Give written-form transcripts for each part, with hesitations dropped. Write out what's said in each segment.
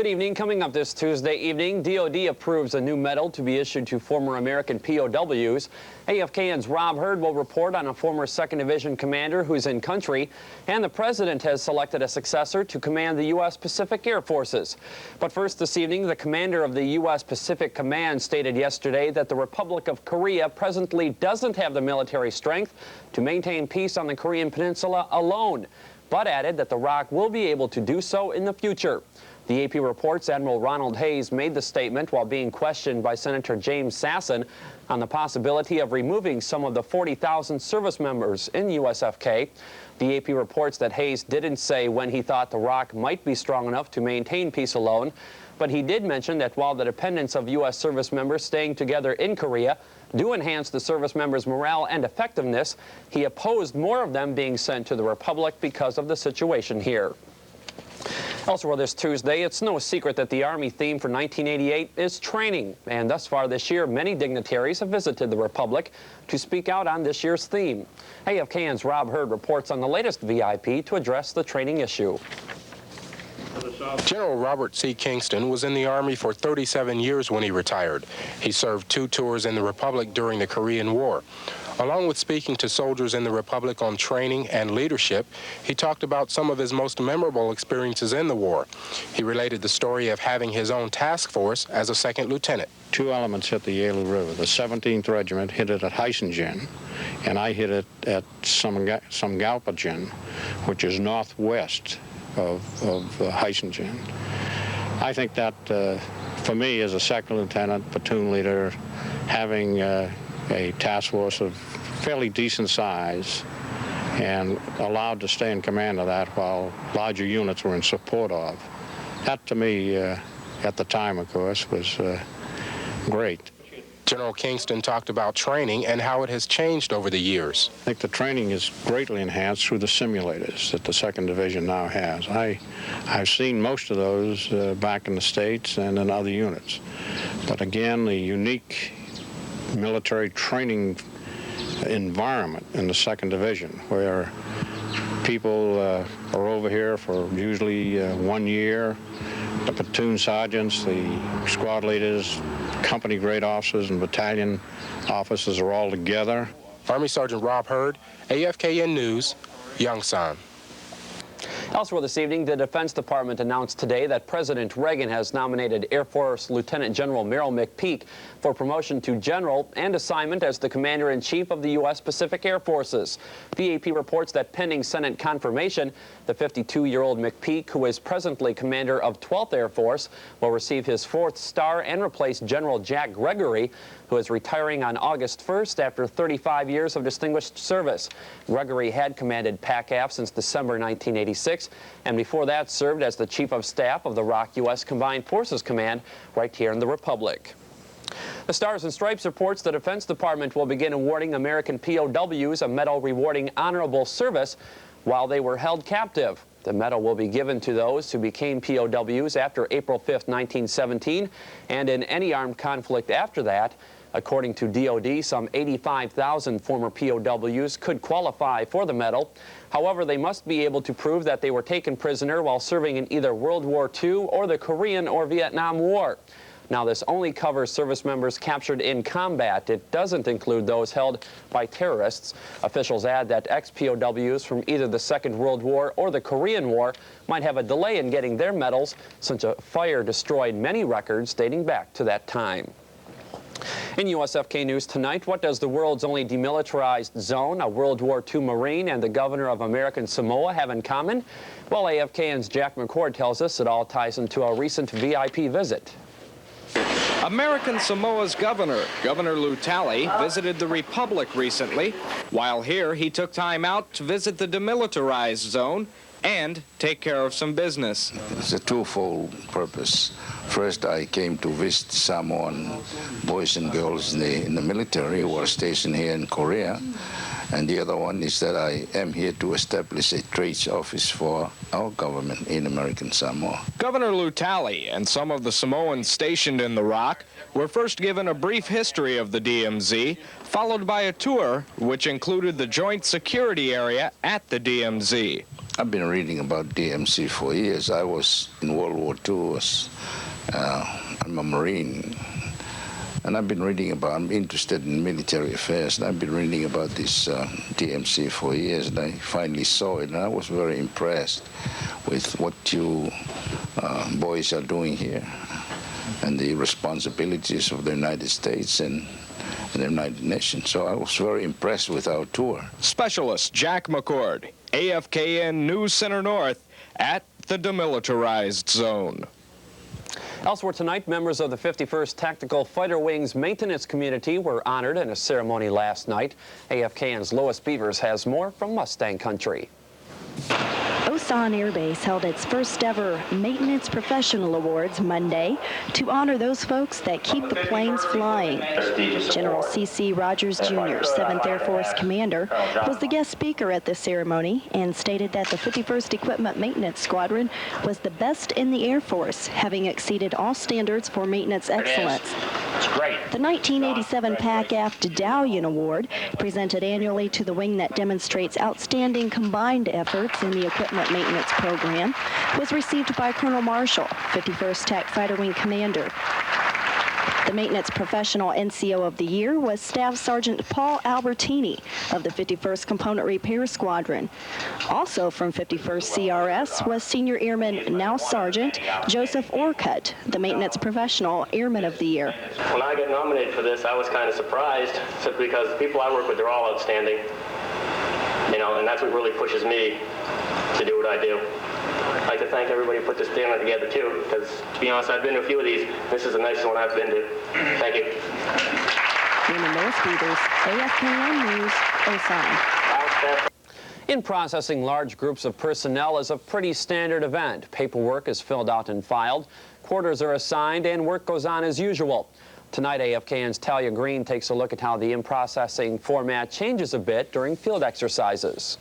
Good evening. Coming up this Tuesday evening, DOD approves a new medal to be issued to former American POWs. AFKN's Rob Hurd will report on a former 2nd Division commander who's in country, and the President has selected a successor to command the U.S. Pacific Air Forces. But first this evening, the commander of the U.S. Pacific Command stated yesterday that the Republic of Korea presently doesn't have the military strength to maintain peace on the Korean Peninsula alone, but added that the ROC will be able to do so in the future. The AP reports Admiral Ronald Hayes made the statement while being questioned by Senator James Sasson on the possibility of removing some of the 40,000 service members in USFK. The AP reports that Hayes didn't say when he thought the ROC might be strong enough to maintain peace alone, but he did mention that while the dependents of U.S. service members staying together in Korea do enhance the service members' morale and effectiveness, he opposed more of them being sent to the Republic because of the situation here. Elsewhere this Tuesday, it's no secret that the Army theme for 1988 is training, and thus far this year, many dignitaries have visited the Republic to speak out on this year's theme. AFKN's Rob Hurd reports on the latest VIP to address the training issue. General Robert C. Kingston was in the Army for 37 years when he retired. He served 2 tours in the Republic during the Korean War. Along with speaking to soldiers in the Republic on training and leadership, he talked about some of his most memorable experiences in the war. He related the story of having his own task force as a 2nd lieutenant. 2 elements hit the Yalu River. The 17th Regiment hit it at Heisingen, and I hit it at Samgaupagen, which is northwest of Heisingen. I think that, for me, as a 2nd lieutenant, platoon leader, having a task force of fairly decent size and allowed to stay in command of that while larger units were in support of, that to me, at the time, of course, was great. General Kingston talked about training and how it has changed over the years. I think the training is greatly enhanced through the simulators that the 2nd Division now has. I've seen most of those back in the States and in other units. But again, the unique military training environment in the 2nd Division, where people are over here for usually 1 year. The platoon sergeants, the squad leaders, company grade officers, and battalion officers are all together. Army Sergeant Rob Hurd, AFKN News, Yongsan. Elsewhere this evening, the Defense Department announced today that President Reagan has nominated Air Force Lieutenant General Merrill McPeak for promotion to general and assignment as the Commander-in-Chief of the U.S. Pacific Air Forces. The AP reports that pending Senate confirmation, the 52-year-old McPeak, who is presently commander of 12th Air Force, will receive his 4th star and replace General Jack Gregory, who is retiring on August 1st after 35 years of distinguished service. Gregory had commanded PACAF since December 1986, and before that served as the Chief of Staff of the ROC U.S. Combined Forces Command right here in the Republic. The Stars and Stripes reports the Defense Department will begin awarding American POWs a medal rewarding honorable service while they were held captive. The medal will be given to those who became POWs after April 5, 1917, and in any armed conflict after that. According to DOD, some 85,000 former POWs could qualify for the medal. However, they must be able to prove that they were taken prisoner while serving in either World War II or the Korean or Vietnam War. Now, this only covers service members captured in combat. It doesn't include those held by terrorists. Officials add that ex-POWs from either the Second World War or the Korean War might have a delay in getting their medals since a fire destroyed many records dating back to that time. In USFK News tonight, what does the world's only demilitarized zone, a World War II Marine, and the governor of American Samoa have in common? Well, AFKN's Jack McCord tells us it all ties into a recent VIP visit. American Samoa's governor, Governor Lou Talley, visited the Republic recently. While here, he took time out to visit the demilitarized zone and take care of some business. It's a twofold purpose. First, I came to visit Samoan boys and girls in the military who are stationed here in Korea. And the other one is that I am here to establish a trades office for our government in American Samoa. Governor Lou Talley and some of the Samoans stationed in the ROC were first given a brief history of the DMZ, followed by a tour which included the joint security area at the DMZ. I've been reading about DMC for years. I was in World War II. I'm a Marine. And I've been reading about, I'm interested in military affairs, and I've been reading about this DMC for years, and I finally saw it, and I was very impressed with what you boys are doing here, and the responsibilities of the United States and the United Nations. So I was very impressed with our tour. Specialist Jack McCord, AFKN News Center North at the demilitarized zone. Elsewhere tonight, members of the 51st Tactical Fighter Wings maintenance community were honored in a ceremony last night. AFKN's Lois Beavers has more from Mustang Country. Osan Air Base held its first ever Maintenance Professional Awards Monday to honor those folks that keep the planes flying. General C.C. Rogers Jr., 7th Air Force Commander, was the guest speaker at the ceremony and stated that the 51st Equipment Maintenance Squadron was the best in the Air Force, having exceeded all standards for maintenance excellence. It's great. The 1987 PAC-AF Dedalian Award, presented annually to the wing that demonstrates outstanding combined efforts in the equipment maintenance program, was received by Colonel Marshall, 51st TAC Fighter Wing Commander. The Maintenance Professional NCO of the Year was Staff Sergeant Paul Albertini of the 51st Component Repair Squadron. Also from 51st CRS was Senior Airman, now Sergeant, Joseph Orcutt, the Maintenance Professional Airman of the Year. When I got nominated for this, I was kind of surprised, simply because the people I work with, they're all outstanding. You know, and that's what really pushes me to do what I do. I'd like to thank everybody who put this dinner together too, because to be honest, I've been to a few of these. This is the nicest one I've been to. Thank you. Raymond Lois Beavers, AFKN News, Osan. In processing large groups of personnel is a pretty standard event. Paperwork is filled out and filed, quarters are assigned, and work goes on as usual. Tonight, AFKN's Talia Green takes a look at how the in-processing format changes a bit during field exercises.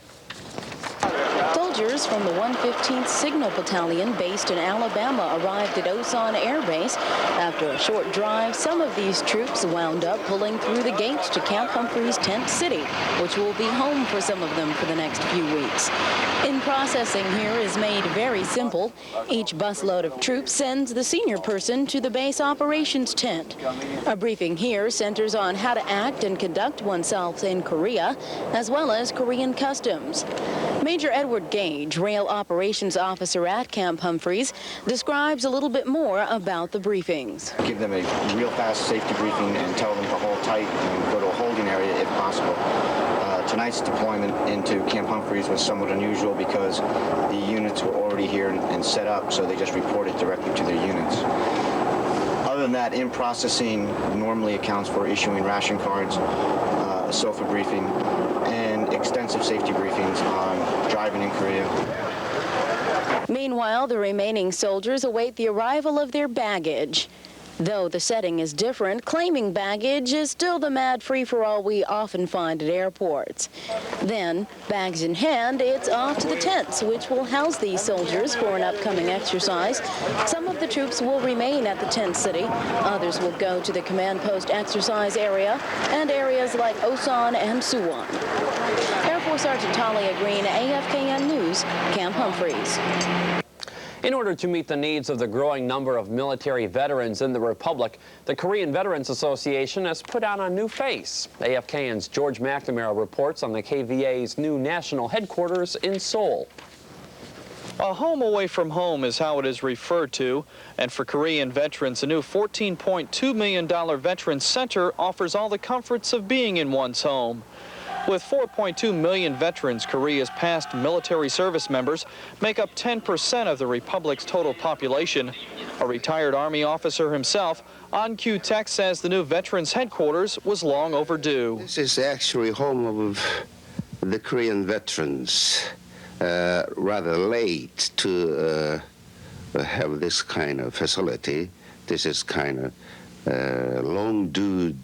Soldiers from the 115th Signal Battalion based in Alabama arrived at Osan Air Base. After a short drive, some of these troops wound up pulling through the gates to Camp Humphreys Tent City, which will be home for some of them for the next few weeks. In processing here is made very simple. Each busload of troops sends the senior person to the base operations tent. A briefing here centers on how to act and conduct oneself in Korea, as well as Korean customs. Major Edward Gage, Rail Operations Officer at Camp Humphreys, describes a little bit more about the briefings. Give them a real fast safety briefing and tell them to hold tight and go to a holding area if possible. Tonight's deployment into Camp Humphreys was somewhat unusual because the units were already here and set up, so they just reported directly to their units. Other than that, in processing normally accounts for issuing ration cards, a SOFA briefing, and extensive safety briefings on driving in Korea. Meanwhile, the remaining soldiers await the arrival of their baggage. Though the setting is different, claiming baggage is still the mad free-for-all we often find at airports. Then, bags in hand, it's off to the tents, which will house these soldiers for an upcoming exercise. Some of the troops will remain at the tent city. Others will go to the command post exercise area and areas like Osan and Suwon. Air Force Sergeant Talia Green, AFKN News, Camp Humphreys. In order to meet the needs of the growing number of military veterans in the Republic, the Korean Veterans Association has put on a new face. AFKN's George McNamara reports on the KVA's new national headquarters in Seoul. A home away from home is how it is referred to, and for Korean veterans, a new $14.2 million Veterans Center offers all the comforts of being in one's home. With 4.2 million veterans, Korea's past military service members make up 10% of the Republic's total population. A retired Army officer himself, On Q Tech says the new Veterans headquarters was long overdue. This is actually home of the Korean veterans. Rather late to have this kind of facility. This is kind of long-due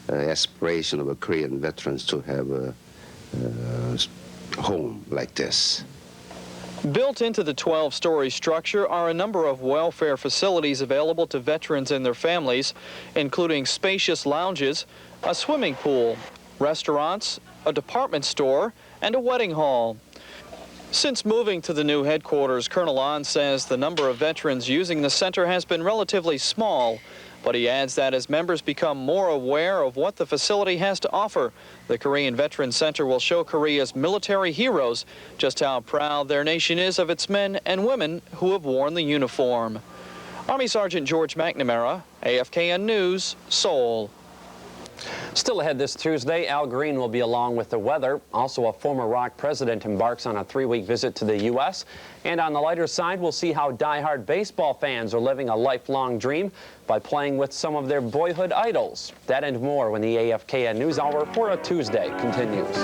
aspiration of a Korean veterans to have a home like this. Built into the 12-story structure are a number of welfare facilities available to veterans and their families, including spacious lounges, a swimming pool, restaurants, a department store, and a wedding hall. Since moving to the new headquarters, Colonel An says the number of veterans using the center has been relatively small, but he adds that as members become more aware of what the facility has to offer, the Korean Veterans Center will show Korea's military heroes just how proud their nation is of its men and women who have worn the uniform. Army Sergeant George McNamara, AFKN News, Seoul. Still ahead this Tuesday, Al Green will be along with the weather. Also, a former ROC president embarks on a 3-week visit to the U.S. And on the lighter side, we'll see how diehard baseball fans are living a lifelong dream by playing with some of their boyhood idols. That and more when the AFKN News Hour for a Tuesday continues.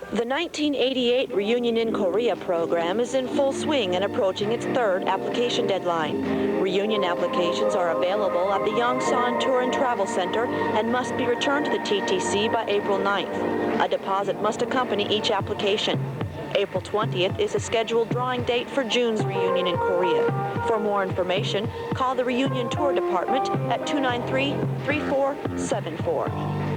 The 1988 Reunion in Korea program is in full swing and approaching its 3rd application deadline. Reunion applications are available at the Osan Tour and Travel Center and must be returned to the TTC by April 9th. A deposit must accompany each application. April 20th is a scheduled drawing date for June's reunion in Korea. For more information, call the Reunion Tour Department at 293-3474.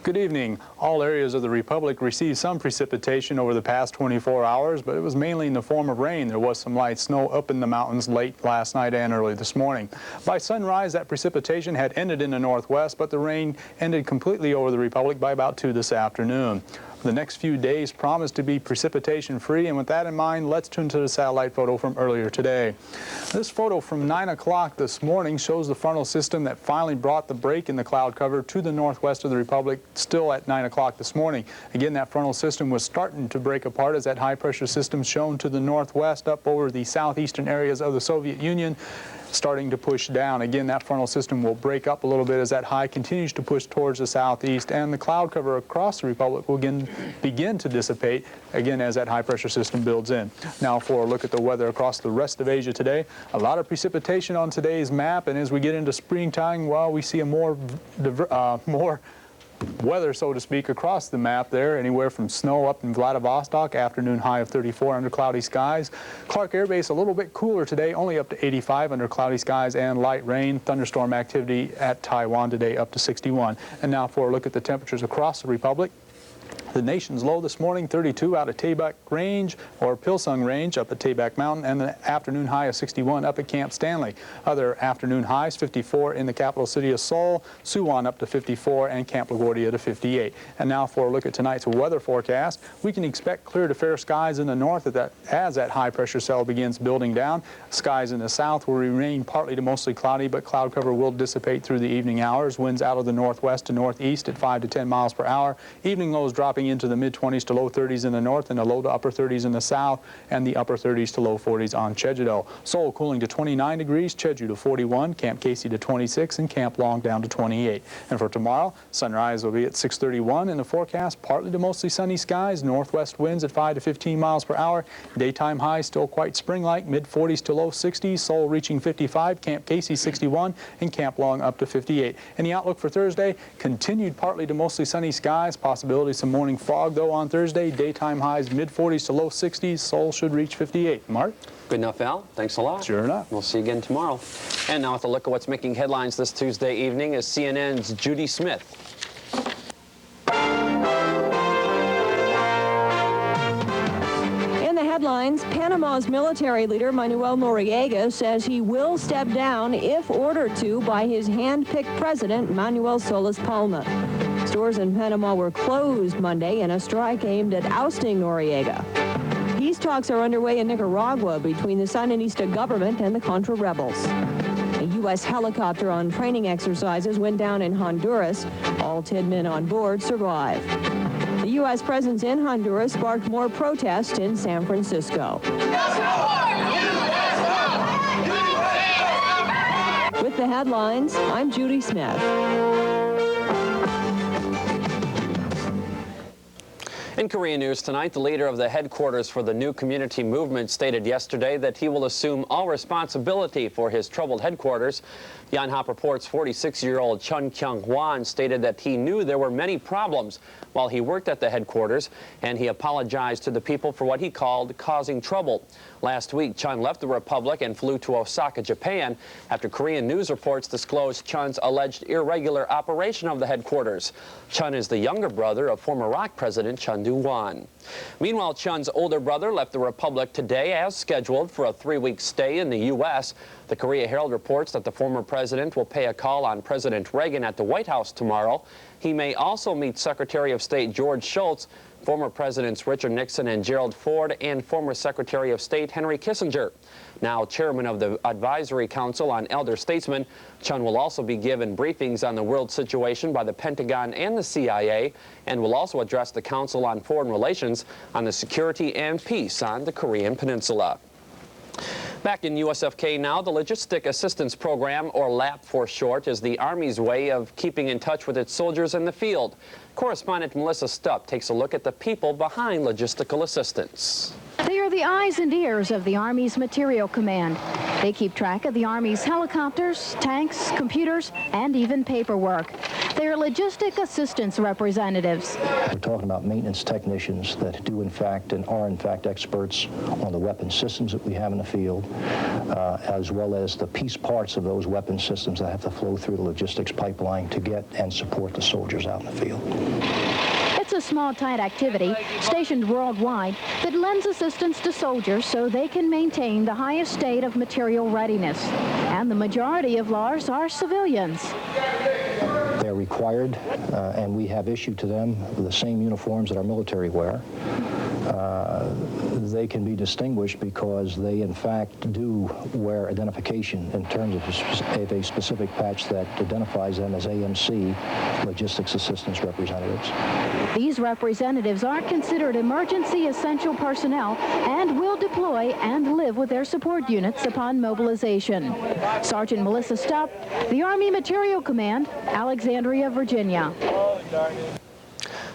Good evening. All areas of the Republic received some precipitation over the past 24 hours, but it was mainly in the form of rain. There was some light snow up in the mountains late last night and early this morning. By sunrise, that precipitation had ended in the northwest, but the rain ended completely over the Republic by about 2 this afternoon. The next few days promise to be precipitation-free, and with that in mind, let's tune to the satellite photo from earlier today. This photo from 9 o'clock this morning shows the frontal system that finally brought the break in the cloud cover to the northwest of the Republic, still at 9 o'clock this morning. Again, that frontal system was starting to break apart as that high-pressure system shown to the northwest up over the southeastern areas of the Soviet Union, starting to push down. Again, that frontal system will break up a little bit as that high continues to push towards the southeast, and the cloud cover across the Republic will begin to dissipate, again, as that high-pressure system builds in. Now for a look at the weather across the rest of Asia today. A lot of precipitation on today's map, and as we get into springtime, well, we see a more weather, so to speak, across the map there, anywhere from snow up in Vladivostok, afternoon high of 34 under cloudy skies. Clark Air Base a little bit cooler today, only up to 85 under cloudy skies and light rain. Thunderstorm activity at Taiwan today up to 61. And now for a look at the temperatures across the Republic. The nation's low this morning, 32 out at Taebaek Range or Pilsung Range up at Taebaek Mountain, and the afternoon high of 61 up at Camp Stanley. Other afternoon highs, 54 in the capital city of Seoul, Suwon up to 54, and Camp LaGuardia to 58. And now for a look at tonight's weather forecast. We can expect clear to fair skies in the north as that high pressure cell begins building down. Skies in the south will remain partly to mostly cloudy, but cloud cover will dissipate through the evening hours. Winds out of the northwest to northeast at 5 to 10 miles per hour. Evening lows dropping into the mid-20s to low 30s in the north and the low to upper 30s in the south, and the upper 30s to low 40s on Jeju-do. Seoul cooling to 29 degrees, Jeju to 41, Camp Casey to 26, and Camp Long down to 28. And for tomorrow, sunrise will be at 6:31 in the forecast, partly to mostly sunny skies, northwest winds at 5 to 15 miles per hour. Daytime highs still quite spring-like, mid-40s to low 60s, Seoul reaching 55, Camp Casey 61, and Camp Long up to 58. And the outlook for Thursday, continued partly to mostly sunny skies, possibility some morning fog though on Thursday, daytime highs mid-40s to low 60s, Seoul should reach 58. Mark? Good enough, Al. Thanks a lot. Sure enough. We'll see you again tomorrow. And now with a look at what's making headlines this Tuesday evening is CNN's Judy Smith. In the headlines, Panama's military leader Manuel Noriega says he will step down if ordered to by his hand-picked president, Manuel Solis Palma. Stores in Panama were closed Monday in a strike aimed at ousting Noriega. Peace talks are underway in Nicaragua between the Sandinista government and the Contra rebels. A U.S. helicopter on training exercises went down in Honduras. All 10 men on board survived. The U.S. presence in Honduras sparked more protests in San Francisco. With the headlines, I'm Judy Smith. In Korean news tonight, the leader of the headquarters for the New Community Movement stated yesterday that he will assume all responsibility for his troubled headquarters. Yonhap reports 46-year-old Chun Kyung-hwan stated that he knew there were many problems while he worked at the headquarters, and he apologized to the people for what he called causing trouble. Last week, Chun left the Republic and flew to Osaka, Japan, after Korean news reports disclosed Chun's alleged irregular operation of the headquarters. Chun is the younger brother of former ROC President Chun Doo-hwan. Meanwhile, Chun's older brother left the Republic today as scheduled for a 3-week stay in the U.S. The Korea Herald reports that the former president will pay a call on President Reagan at the White House tomorrow. He may also meet Secretary of State George Shultz, former Presidents Richard Nixon and Gerald Ford, and former Secretary of State Henry Kissinger. Now chairman of the Advisory Council on Elder Statesmen, Chun will also be given briefings on the world situation by the Pentagon and the CIA, and will also address the Council on Foreign Relations on the security and peace on the Korean Peninsula. Back in USFK now, the Logistic Assistance Program, or LAP for short, is the Army's way of keeping in touch with its soldiers in the field. Correspondent Melissa Stup takes a look at the people behind logistical assistance. They are the eyes and ears of the Army's Material Command. They keep track of the Army's helicopters, tanks, computers, and even paperwork. They are logistic assistance representatives. We're talking about maintenance technicians that do in fact and are in fact experts on the weapon systems that we have in the field, as well as the piece parts of those weapon systems that have to flow through the logistics pipeline to get and support the soldiers out in the field. It's a small, tight activity, stationed worldwide, that lends assistance to soldiers so they can maintain the highest state of material readiness. And the majority of LARS are civilians. They're required, and we have issued to them the same uniforms that our military wear. They can be distinguished because they, in fact, do wear identification in terms of a specific patch that identifies them as AMC, Logistics Assistance Representatives. These representatives are considered emergency essential personnel and will deploy and live with their support units upon mobilization. Sergeant Melissa Stup, the Army Material Command, Alexandria, Virginia.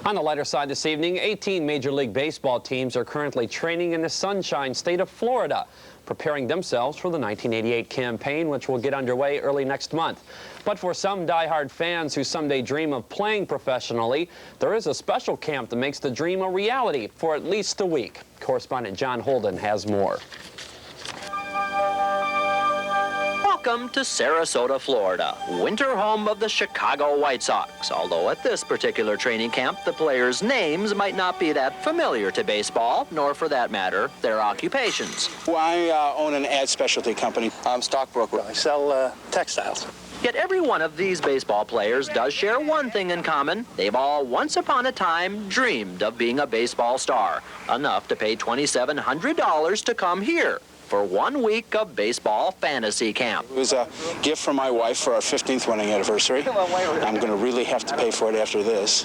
On the lighter side this evening, 18 Major League Baseball teams are currently training in the Sunshine State of Florida, preparing themselves for the 1988 campaign, which will get underway early next month. But for some diehard fans who someday dream of playing professionally, there is a special camp that makes the dream a reality for at least a week. Correspondent John Holden has more. Welcome to Sarasota, Florida, winter home of the Chicago White Sox. Although at this particular training camp, the players' names might not be that familiar to baseball, nor for that matter, their occupations. Well, I own an ad specialty company. I'm a stockbroker. I sell textiles. Yet every one of these baseball players does share one thing in common. They've all once upon a time dreamed of being a baseball star, enough to pay $2,700 to come here for 1 week of baseball fantasy camp. It was a gift from my wife for our 15th wedding anniversary. I'm going to really have to pay for it after this.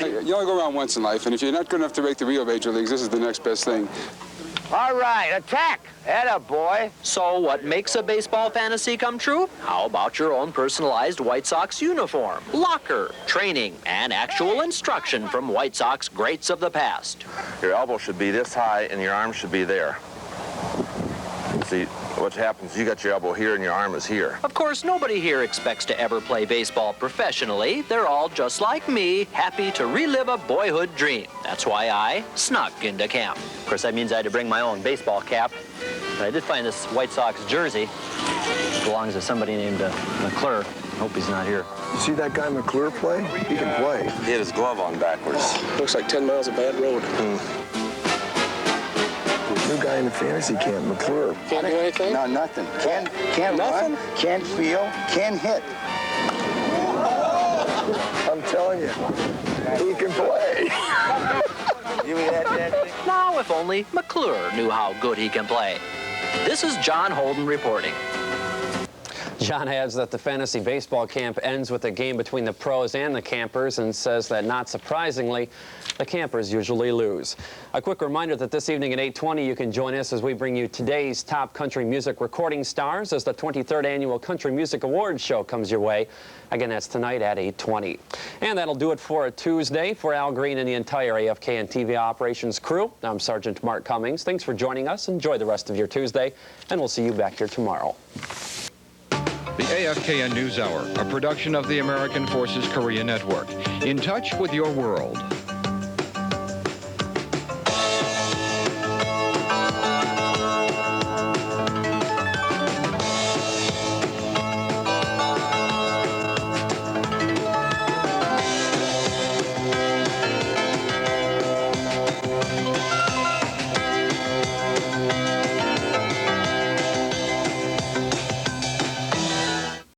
You only go around once in life, and if you're not good enough to make the real major leagues, this is the next best thing. All right, attack! Atta boy. So what makes a baseball fantasy come true? How about your own personalized White Sox uniform, locker, training, and actual instruction from White Sox greats of the past? Your elbow should be this high and your arm should be there. See, what happens, you got your elbow here and your arm is here. Of course, nobody here expects to ever play baseball professionally. They're all just like me, happy to relive a boyhood dream. That's why I snuck into camp. Of course, that means I had to bring my own baseball cap. But I did find this White Sox jersey. It belongs to somebody named McClure. Hope he's not here. You see that guy McClure play? He can play. He had his glove on backwards. Looks like 10 miles of bad road. New guy in the fantasy camp, McClure. Can't do anything? No, nothing. Can't run, can't feel, can't hit. I'm telling you, he can play. Give me that, Dad. Now, if only McClure knew how good he can play. This is John Holden reporting. John adds that the fantasy baseball camp ends with a game between the pros and the campers and says that, not surprisingly, the campers usually lose. A quick reminder that this evening at 8:20 you can join us as we bring you today's top country music recording stars as the 23rd Annual Country Music Awards show comes your way. Again, that's tonight at 8:20. And that'll do it for a Tuesday. For Al Green and the entire AFKN TV operations crew, I'm Sergeant Mark Cummings. Thanks for joining us. Enjoy the rest of your Tuesday, and we'll see you back here tomorrow. The AFKN News Hour, a production of the American Forces Korea Network. In touch with your world.